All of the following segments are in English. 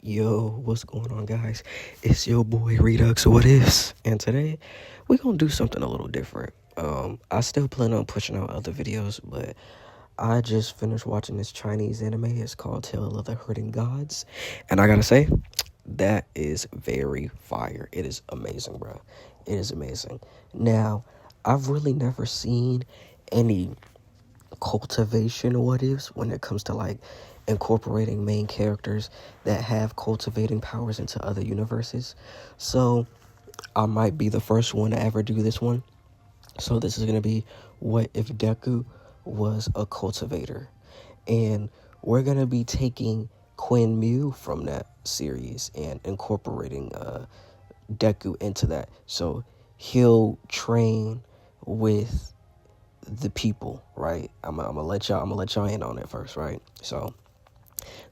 Yo, what's going on, guys? It's your boy Redux What Ifs, and today we're gonna do something a little different. I still plan on pushing out other videos, but I just finished watching this Chinese anime. It's called Tale of the Herding Gods, and I gotta say, that is very fire. It is amazing, bro. It is amazing. Now, I've really never seen any cultivation what ifs when it comes to like incorporating main characters that have cultivating powers into other universes. So I might be the first one to ever do this one. So this is going to be what if Deku was a cultivator. And we're going to be taking Quinn Mew from that series and incorporating Deku into that. So he'll train with the people, right? I'm gonna let y'all in on it first, right? So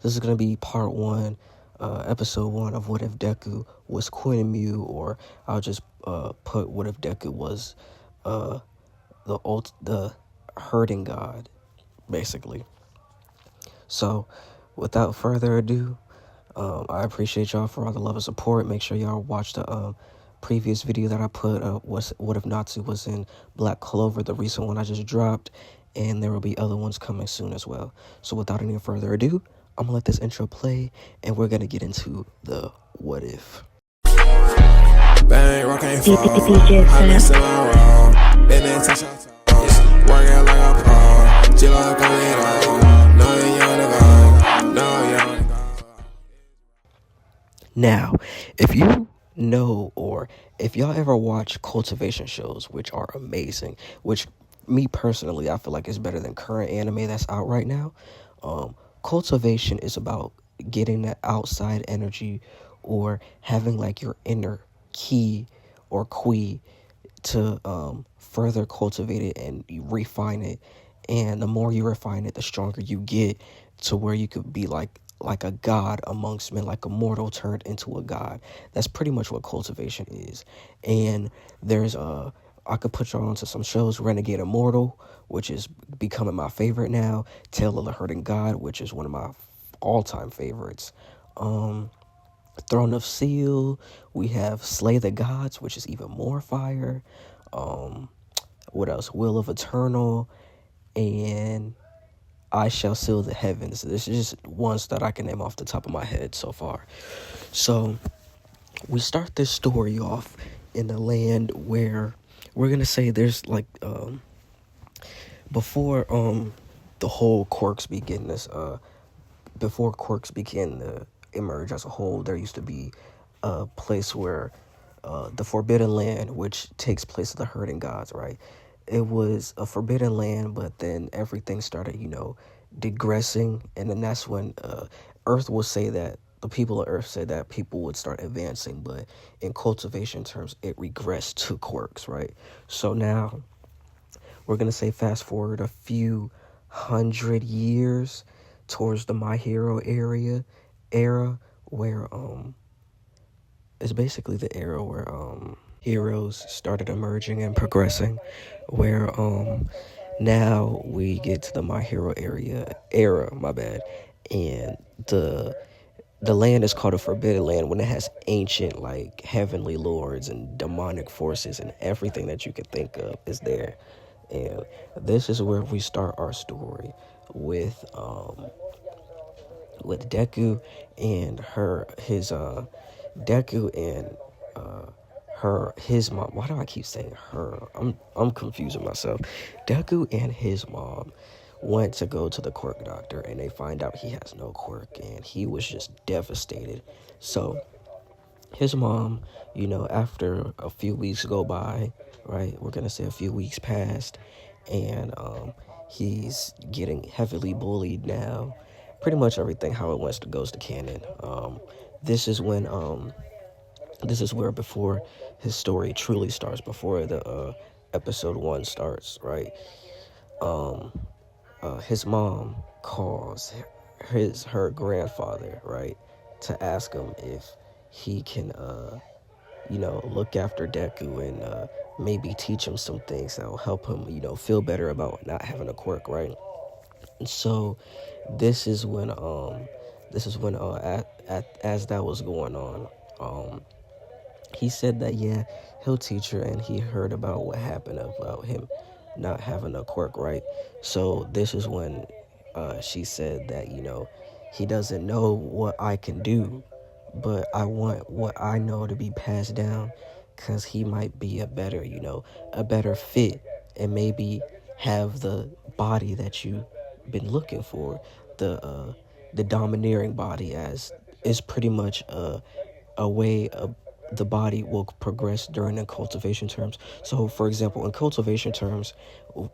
this is gonna be part one, episode one of what if Deku was Quinn Mew, or I'll just put what if Deku was the herding god, basically. So without further ado, I appreciate y'all for all the love and support. Make sure y'all watch the previous video that I put. What if Natsu was in Black Clover, the recent one I just dropped, and there will be other ones coming soon as well. So without any further ado, I'm gonna let this intro play, and we're gonna get into the what if. Bang, rock ain't fall. I've been still around. Been in touch, working like a pro. Chill like a leader. No, you're the God. No, you're the God. Now, if you know, or if y'all ever watch cultivation shows, which are amazing, which me personally, I feel like is better than current anime that's out right now. Cultivation is about getting that outside energy, or having like your inner ki or kui to further cultivate it and you refine it. And the more you refine it, the stronger you get, to where you could be like a god amongst men, like a mortal turned into a god. That's pretty much what cultivation is. And there's I could put y'all onto some shows. Renegade Immortal, which is becoming my favorite now. Tale of the Herding God, which is one of my all-time favorites. Throne of Seal. We have Slay the Gods, which is even more fire. What else? Will of Eternal, and I Shall Seal the Heavens. This is just ones that I can name off the top of my head so far. So we start this story off in a land where we're gonna say there's like before the whole quirks begin this before quirks began to emerge as a whole, there used to be a place where the Forbidden Land, which takes place of the herding gods, right? It was a forbidden land, but then everything started, digressing, and then that's when Earth will say that the people of Earth said that people would start advancing, but in cultivation terms, it regressed to quirks, right? So now we're gonna say fast forward a few hundred years towards the My Hero era, where it's basically the era where heroes started emerging and progressing, where now we get to the My Hero era, my bad. And the land is called a Forbidden Land when it has ancient, like, heavenly lords and demonic forces, and everything that you could think of is there. And this is where we start our story with Deku and his mom. Why do I keep saying her? I'm confusing myself. Deku and his mom went to go to the quirk doctor, and they find out he has no quirk, and he was just devastated. So his mom, after a few weeks go by, right? We're gonna say a few weeks passed, and he's getting heavily bullied now. Pretty much everything how it goes to canon. This is when this is where before his story truly starts, before the episode 1 starts, right? His mom calls her grandfather, right, to ask him if he can look after Deku and maybe teach him some things that will help him feel better about not having a quirk, right? And so this is when this is when as that was going on, he said that yeah, he'll teach her, and he heard about what happened about him not having a quirk, right? So this is when she said that he doesn't know what I can do, but I want what I know to be passed down, because he might be a better fit, and maybe have the body that you've been looking for, the domineering body, as is pretty much a way the body will progress during the cultivation terms. So, for example, in cultivation terms,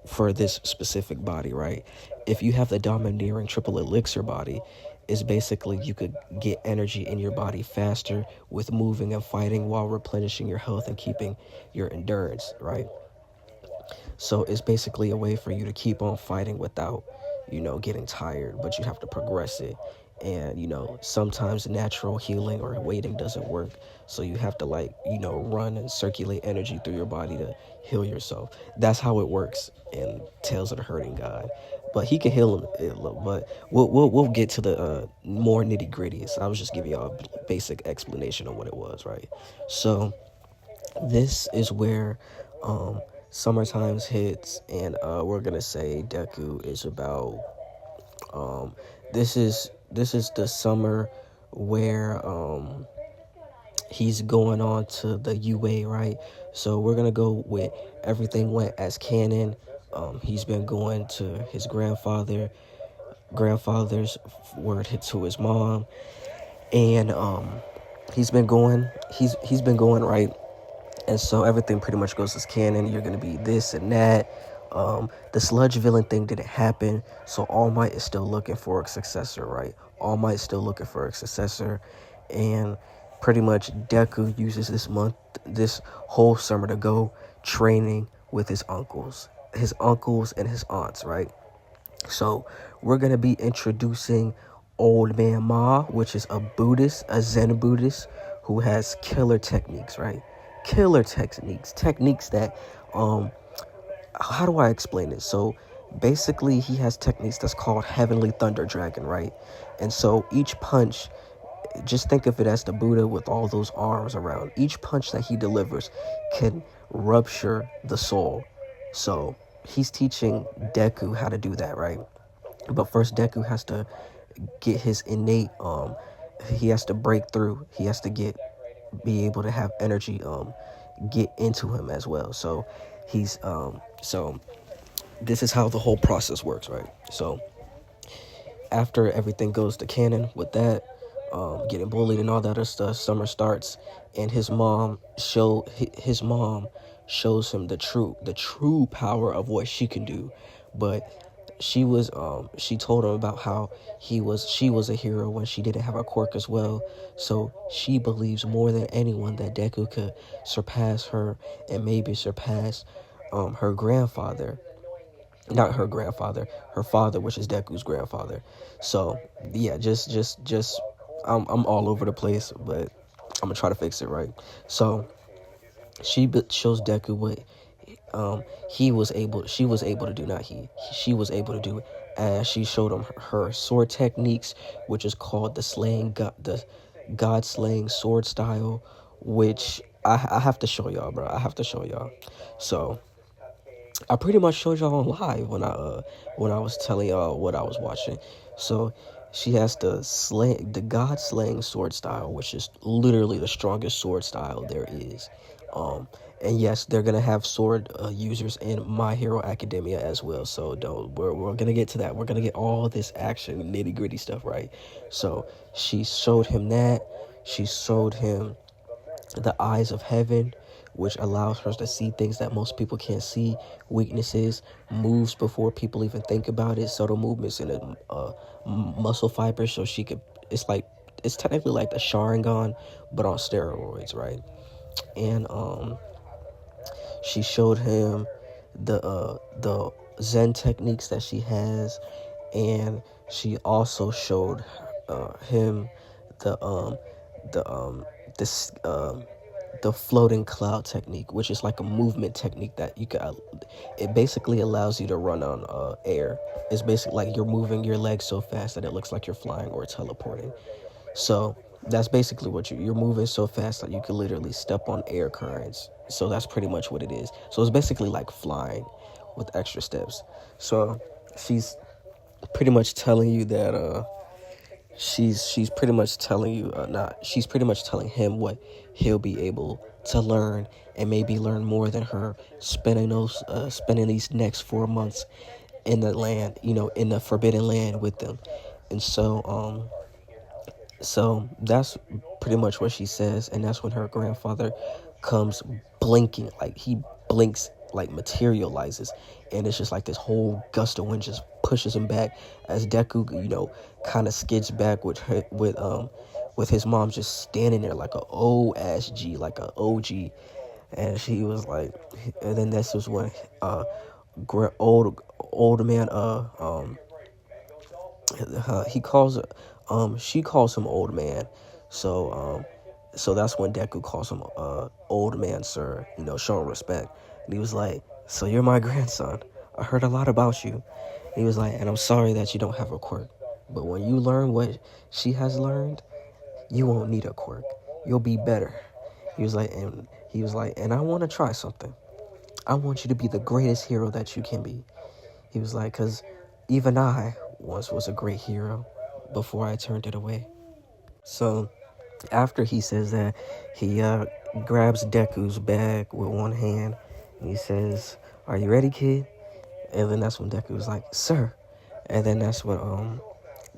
for this specific body, right? If you have the domineering triple elixir body, is basically you could get energy in your body faster with moving and fighting while replenishing your health and keeping your endurance, right? So it's basically a way for you to keep on fighting without, getting tired, but you have to progress it. And, sometimes natural healing or waiting doesn't work. So you have to run and circulate energy through your body to heal yourself. That's how it works in Tales of the Hurting God. But he can heal it, but we'll get to the more nitty gritties. I was just giving y'all a basic explanation of what it was, right? So this is where summertime hits, and we're gonna say Deku is about this is the summer where he's going on to the UA, right? So we're gonna go with everything went as canon. He's been going to his grandfather's word hit to his mom, and he's been going, right. And so everything pretty much goes as canon. You're going to be this and that. The sludge villain thing didn't happen. So All Might is still looking for a successor, right? All Might is still looking for a successor. And pretty much Deku uses this whole summer to go training with his uncles and his aunts, right? So we're going to be introducing Old Man Ma, which is a Zen Buddhist who has killer techniques, right? Killer techniques that, how do I explain it? So basically he has techniques that's called Heavenly Thunder Dragon, right? And so each punch, just think of it as the Buddha with all those arms around. Each punch that he delivers can rupture the soul. So he's teaching Deku how to do that, right? But first Deku has to get his innate, he has to break through. He has to be able to have energy get into him as well. So he's so this is how the whole process works, right? So after everything goes to canon with that, getting bullied and all that other stuff, summer starts, and his mom shows him the true power of what she can do. But she told him about how she was a hero when she didn't have a quirk as well. So she believes more than anyone that Deku could surpass her, and maybe surpass her grandfather. Not her grandfather, her father, which is Deku's grandfather. So yeah, just I'm all over the place, but I'm gonna try to fix it, right? So she shows Deku what she was able to do, not she was able to do, as she showed him her sword techniques, which is called the god slaying sword style, which I have to show y'all, bro. I have to show y'all. So I pretty much showed y'all on live when I was telling y'all what I was watching. So she has the god slaying sword style, which is literally the strongest sword style there is. And yes, they're gonna have sword users in My Hero Academia as well. So we're gonna get to that. We're gonna get all this action, nitty gritty stuff, right? So she showed him that. She showed him the eyes of heaven, which allows her to see things that most people can't see. Weaknesses, moves before people even think about it. Subtle movements in a muscle fibers, so she could. It's technically like the Sharingan, but on steroids, right? And she showed him the Zen techniques that she has, and she also showed him the this the floating cloud technique, which is like a movement technique that you can. It basically allows you to run on air. It's basically like you're moving your legs so fast that it looks like you're flying or teleporting. So that's basically what you're moving so fast that you can literally step on air currents. So that's pretty much what it is. So it's basically like flying with extra steps. So she's pretty much telling you that she's pretty much telling you not she's pretty much telling him what he'll be able to learn, and maybe learn more than her, spending these next 4 months in the land, in the forbidden land with them. And so that's pretty much what she says, and that's when her grandfather comes blinking, like he blinks, like materializes, and it's just like this whole gust of wind just pushes him back as Deku, kind of skids back with his mom just standing there like a old ass G, like a OG, and she was like, and then this was when old man he calls she calls him old man. So that's when Deku calls him old man, sir, showing respect. And he was like, so you're my grandson. I heard a lot about you. And he was like, and I'm sorry that you don't have a quirk, but when you learn what she has learned, you won't need a quirk. You'll be better. He was like, and I want to try something. I want you to be the greatest hero that you can be. He was like, because even I once was a great hero before I turned it away. So after he says that, he grabs Deku's bag with one hand, and he says, are you ready, kid? And then that's when Deku was like, sir. And then that's when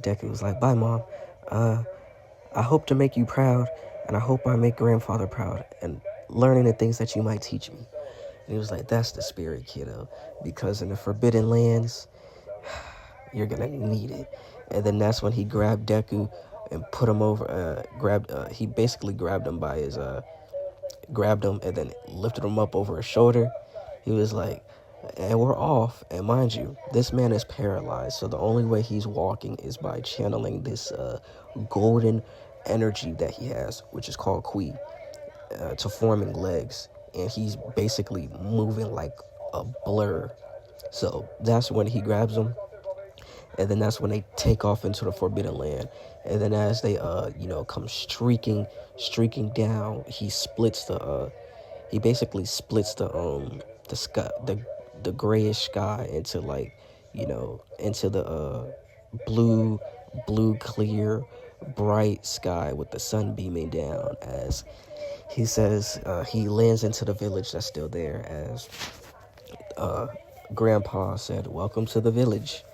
Deku was like, bye, Mom. I hope to make you proud, and I hope I make grandfather proud, and learning the things that you might teach me. And he was like, that's the spirit, kiddo, because in the Forbidden Lands, you're gonna need it. And then that's when he grabbed Deku and put him over, he basically grabbed him by his, grabbed him and then lifted him up over his shoulder. He was like, and we're off. And mind you, this man is paralyzed, so the only way he's walking is by channeling this golden energy that he has, which is called Qui, to forming legs. And he's basically moving like a blur. So that's when he grabs him. And then that's when they take off into the Forbidden Land. And then as they, come streaking down, he basically splits the sky, the grayish sky into into the blue, clear, bright sky with the sun beaming down. As he says, he lands into the village that's still there. As Grandpa said, "Welcome to the village."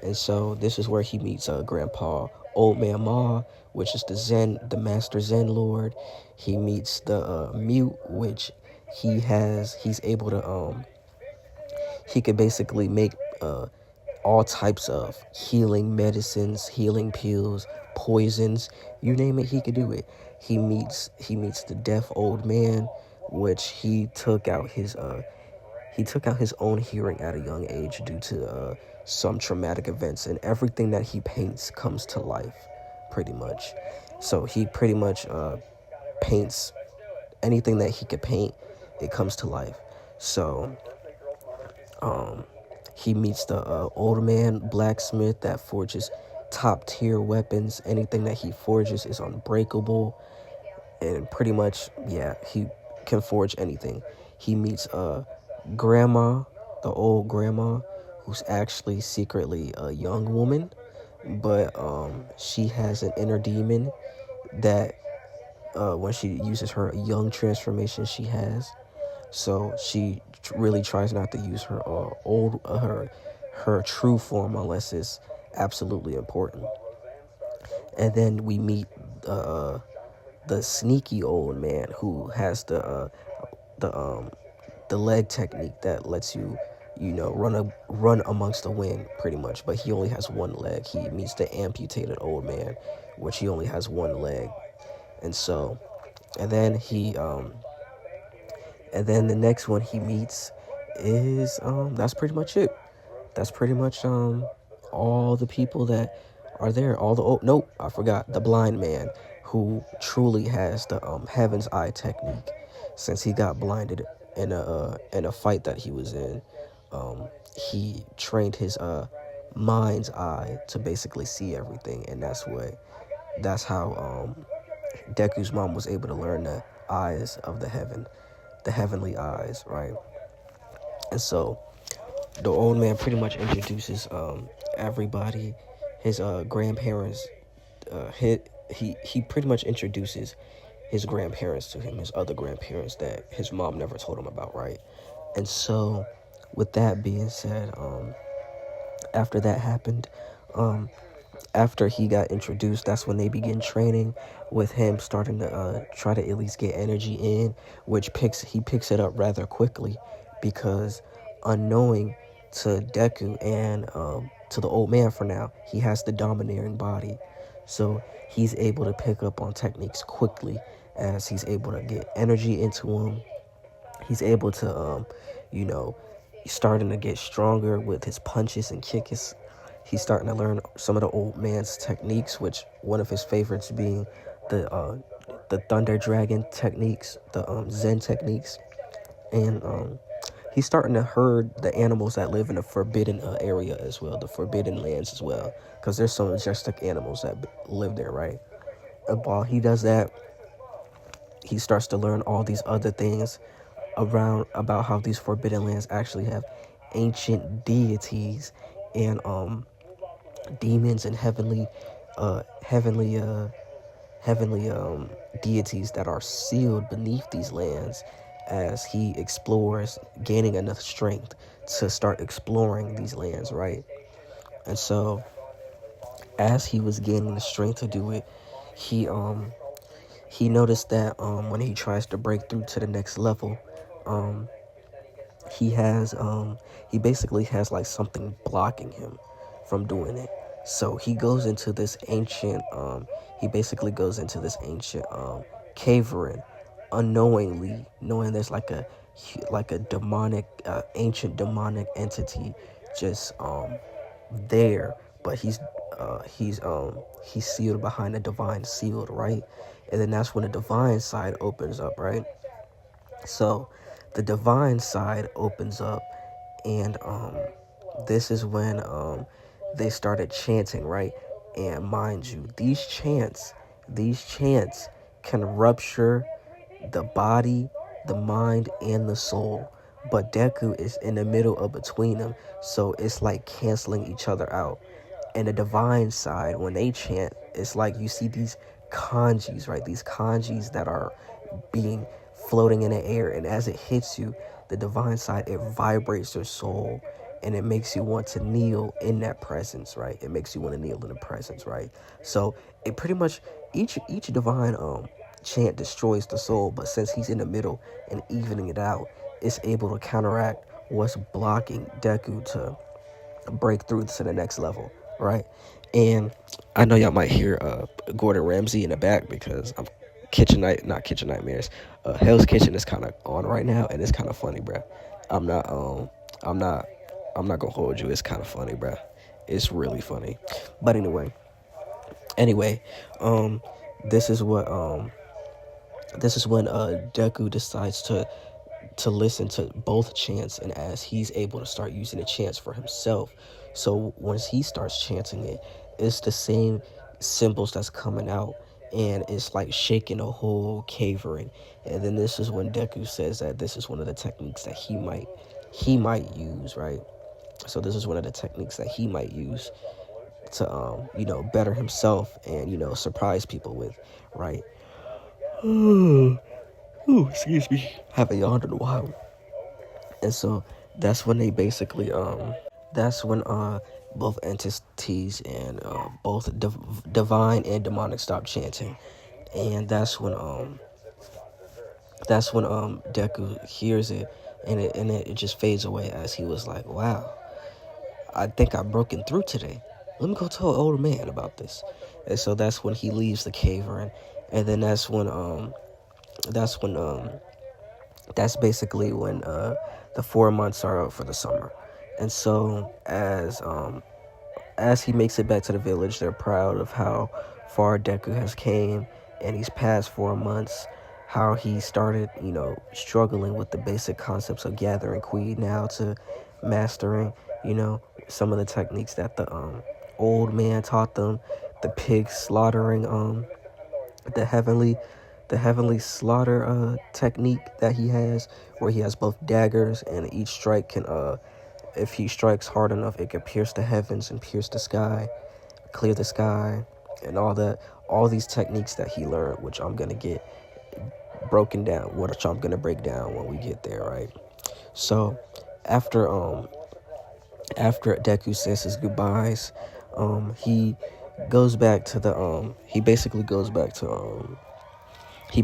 And so this is where he meets Grandpa, Old Man Ma, which is the Master Zen Lord. He meets the Mute, which he's able to he could basically make all types of healing medicines, healing pills, poisons, you name it, he could do it. He meets the Deaf Old Man, which he took out his own hearing at a young age due to some traumatic events, and everything that he paints comes to life, pretty much. So he pretty much paints anything that he could paint, it comes to life. So he meets the old man blacksmith that forges top tier weapons. Anything that he forges is unbreakable, and pretty much, yeah, he can forge anything. He meets grandma, the old grandma, who's actually secretly a young woman, but she has an inner demon that when she uses her young transformation she has. So she really tries not to use her her true form unless it's absolutely important. And then we meet the sneaky old man who has the leg technique that lets you run amongst the wind, pretty much, but he only has one leg. He meets the amputated old man, which he only has one leg. And so, and then the next one he meets is that's pretty much it. That's pretty much all the people that are there. I forgot the blind man who truly has the heaven's eye technique. since he got blinded in a fight that he was in. He trained his mind's eye to basically see everything, and that's how Deku's mom was able to learn the eyes of the heavenly eyes, right? And so the old man pretty much introduces everybody, his grandparents. He pretty much introduces his grandparents to him, his other grandparents that his mom never told him about, right? And so, with that being said, after that happened, um, after he got introduced, that's when they begin training with him, starting to try to at least get energy in, which he picks it up rather quickly, because unknowing to Deku and to the old man for now, he has the domineering body, so he's able to pick up on techniques quickly as he's able to get energy into him. He's able to, you know, starting to get stronger with his punches and kicks. He's starting to learn some of the old man's techniques, which one of his favorites being the Thunder Dragon techniques, the Zen techniques, and he's starting to herd the animals that live in the forbidden area as well, the forbidden lands as well, because there's some majestic animals that live there, right? And while he does that, he starts to learn all these other things around about how these forbidden lands actually have ancient deities and demons and heavenly deities that are sealed beneath these lands, as he explores, gaining enough strength to start exploring these lands, right? And so as he was gaining the strength to do it, he noticed that when he tries to break through to the next level, he has he basically has like something blocking him from doing it. So he goes into this ancient he basically goes into this ancient cavern, unknowingly knowing there's like a demonic ancient demonic entity just there, but he's sealed behind a divine shield, right? And then that's when the divine side opens up, right? So the divine side opens up, and this is when they started chanting, right? And mind you, these chants can rupture the body, the mind, and the soul. But Deku is in the middle of between them, so it's like canceling each other out. And the divine side, when they chant, it's like you see these kanjis, right? These kanjis that are being floating in the air, and as it hits you, the divine side, it vibrates your soul, and it makes you want to kneel in that presence, right? It makes you want to kneel in the presence, right? So it pretty much each divine chant destroys the soul, but since he's in the middle and evening it out, it's able to counteract what's blocking Deku to break through to the next level, right? And I know y'all might hear Gordon Ramsay in the back, because I'm not kitchen nightmares. Hell's Kitchen is kind of on right now, and it's kind of funny, bruh. I'm not gonna hold you. It's kind of funny, bruh. It's really funny. But anyway, this is when Deku decides to listen to both chants, and as he's able to start using the chants for himself. So once he starts chanting it, it's the same symbols that's coming out, and it's like shaking the whole cavern. And then this is when Deku says that this is one of the techniques that he might use, right? So this is one of the techniques that he might use to better himself and surprise people with, right? Ooh, excuse me. Haven't yawned in a while. And so that's when they basically that's when both entities and both divine and demonic stop chanting, and that's when Deku hears it, and it just fades away, as he was like, wow, I think I've broken through today. Let me go tell an older man about this. And so that's when he leaves the cavern, and then that's basically when the 4 months are up for the summer. And so as he makes it back to the village, they're proud of how far Deku has came, and he's passed 4 months. how he started, struggling with the basic concepts of gathering Qui now to mastering, some of the techniques that the old man taught them, the pig slaughtering, the heavenly slaughter technique that he has, where he has both daggers, and each strike can if he strikes hard enough, it can pierce the heavens and pierce the sky, clear the sky, and all these techniques that he learned, which I'm gonna get broken down, which I'm gonna break down when we get there, right? So after Deku says his goodbyes, he goes back to the he basically goes back to he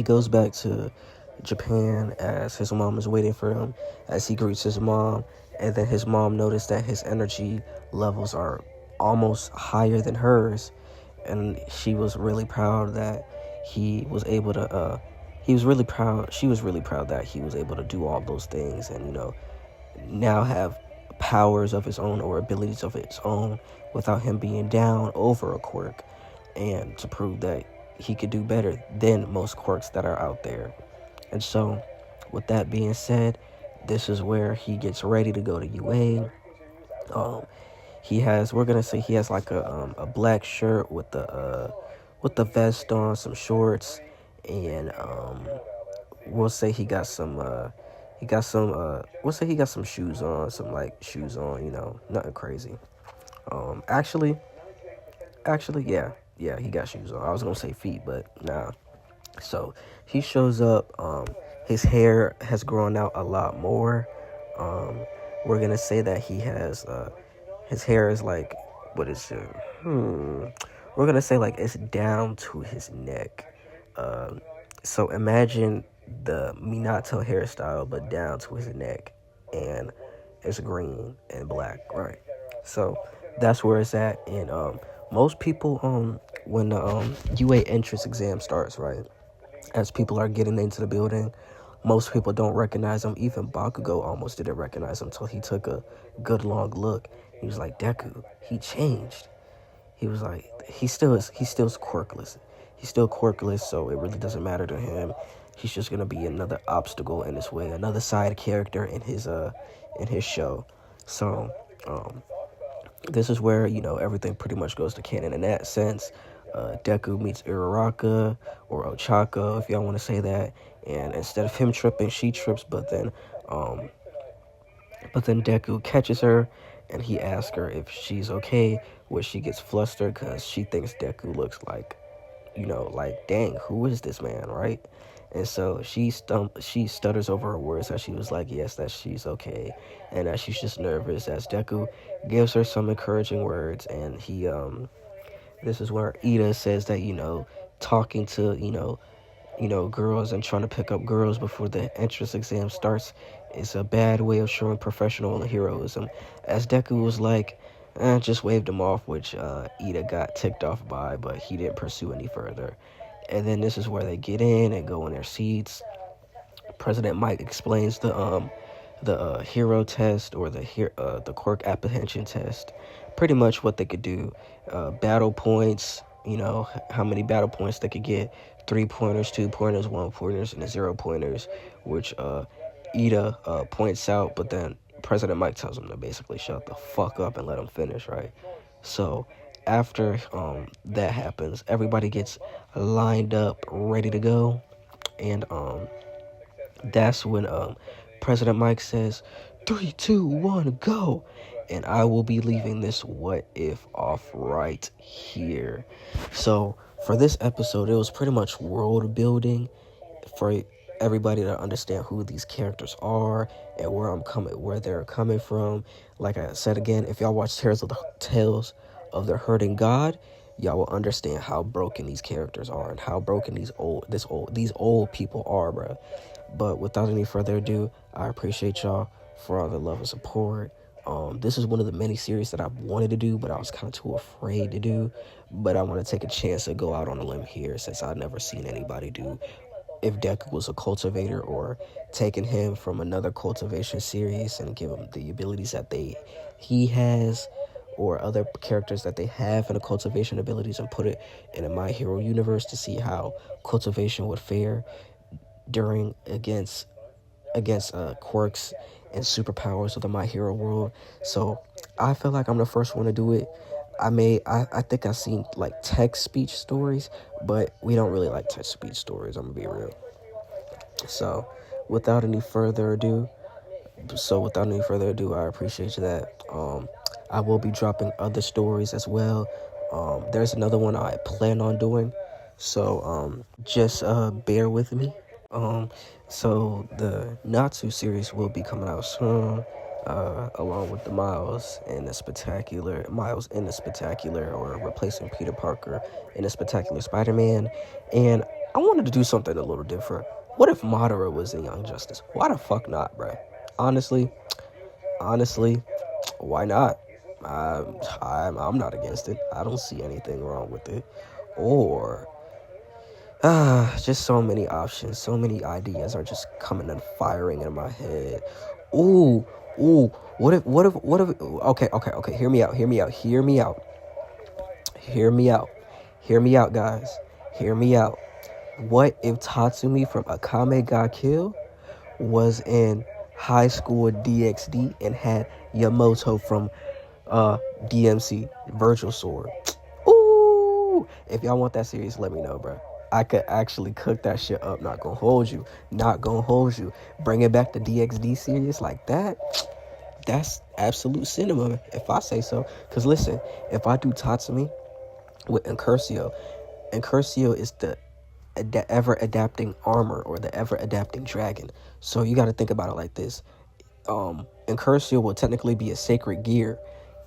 goes back to Japan as his mom is waiting for him, as he greets his mom, and then his mom noticed that his energy levels are almost higher than hers, and she was really proud that he was able to she was really proud that he was able to do all those things, and now have powers of his own or abilities of his own without him being down over a quirk, and to prove that he could do better than most quirks that are out there. And so, with that being said, this is where he gets ready to go to UA. We're gonna say he has like a black shirt with the vest on, some shorts, and we'll say he got some shoes on, some light shoes on, nothing crazy. Actually, yeah, he got shoes on. I was gonna say feet, but nah. So he shows up. His hair has grown out a lot more. We're gonna say that he has his hair is like, what is it? We're gonna say like it's down to his neck. So imagine the Minato hairstyle, but down to his neck, and it's green and black, right? So that's where it's at. And most people, when the UA entrance exam starts, right, as people are getting into the building, most people don't recognize him. Even Bakugo almost didn't recognize him until he took a good long look. He was like, Deku, he changed. He was like, he's still quirkless. He's still quirkless, so it really doesn't matter to him. He's just gonna be another obstacle in his way, another side character in his show. So this is where everything pretty much goes to canon in that sense. Deku meets Uraraka or Ochako, if y'all want to say that, and instead of him tripping, she trips, but then Deku catches her, and he asks her if she's okay, where she gets flustered because she thinks Deku looks like, like, dang, who is this man, right? And so she stutters over her words as she was like, yes, that she's okay, and that she's just nervous, as Deku gives her some encouraging words, and he this is where Ida says that talking to girls and trying to pick up girls before the entrance exam starts is a bad way of showing professional heroism, as Deku was like, just waved him off, which Ida got ticked off by, but he didn't pursue any further. And then this is where they get in and go in their seats. President Mike explains the hero test, or the quirk apprehension test, pretty much what they could do, battle points, how many battle points they could get, 3-pointers, 2-pointers, 1-pointers, and 0-pointers, which Ida points out, but then President Mike tells him to basically shut the fuck up and let him finish, right? So after that happens, everybody gets lined up, ready to go, and that's when President Mike says, 3, 2, 1, go, and I will be leaving this what if off right here. So for this episode, it was pretty much world building for everybody to understand who these characters are and where they're coming from. Like I said again, if y'all watch Tales of the Hurting God, y'all will understand how broken these characters are and how broken these old people are, bro. But without any further ado, I appreciate y'all for all the love and support. This is one of the many series that I wanted to do, but I was kind of too afraid to do. But I want to take a chance to go out on a limb here, since I've never seen anybody do if Deku was a cultivator, or taking him from another cultivation series and give him the abilities that he has, or other characters that they have in the cultivation abilities and put it in a My Hero universe to see how cultivation would fare during against quirks and superpowers of the My Hero world. So I feel like I'm the first one to do it. I think I've seen like text speech stories, but we don't really like text speech stories, I'm gonna be real. So without any further ado, I appreciate that. I will be dropping other stories as well. There's another one I plan on doing, so just bear with me. So the Natsu series will be coming out soon, along with the Miles in the Spectacular, or replacing Peter Parker in the Spectacular Spider-Man. And I wanted to do something a little different. What if Madara was in Young Justice? Why the fuck not, bruh? Honestly, why not? I'm not against it. I don't see anything wrong with it. Or just so many options, so many ideas are just coming and firing in my head. Ooh, okay, hear me out, guys. Hear me out. What if Tatsumi from Akame ga Kill was in High School DxD and had Yamoto from DMC, Virgil Sword? Ooh, if y'all want that series, let me know, bro. I could actually cook that shit up. Not gonna hold you. Bring it back to DxD series like that. That's absolute cinema, if I say so. Because listen, if I do Tatsumi with Incursio is the ever-adapting armor or the ever-adapting dragon. So you got to think about it like this. Incursio will technically be a sacred gear,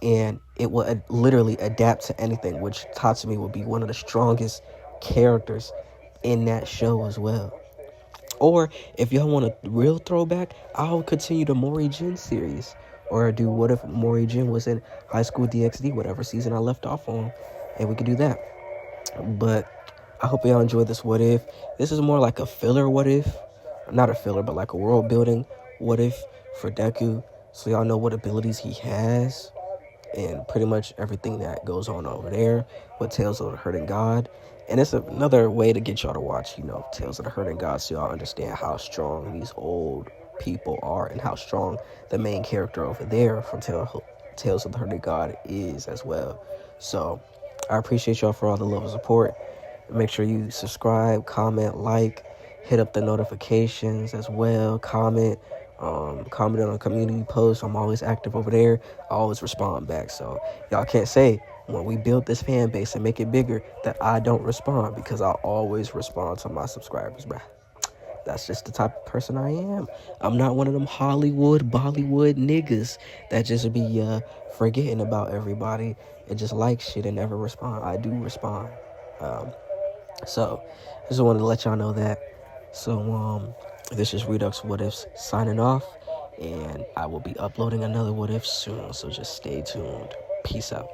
and it will literally adapt to anything, which Tatsumi will be one of the strongest characters in that show as well. Or if y'all want a real throwback, I'll continue the Mori Jin series, or do what if Mori Jin was in High School DxD, whatever season I left off on, and we could do that. But I hope y'all enjoyed this what if. This is more like a filler what if, not a filler, but like a world building what if for Deku, so y'all know what abilities he has and pretty much everything that goes on over there with Tales of the Hurting God. And it's another way to get y'all to watch, Tales of the Hurting God, so y'all understand how strong these old people are and how strong the main character over there from Tales of the Hurting God is as well. So I appreciate y'all for all the love and support. Make sure you subscribe, comment, like, hit up the notifications as well, comment on a community post. I'm always active over there. I always respond back. So y'all can't say when we build this fan base and make it bigger that I don't respond, because I always respond to my subscribers, bruh. That's just the type of person I am. I'm not one of them Hollywood, Bollywood niggas that just be forgetting about everybody and just like shit and never respond. I do respond. So I just wanted to let y'all know that. So this is Redux What Ifs signing off, and I will be uploading another What If soon, so just stay tuned. Peace out.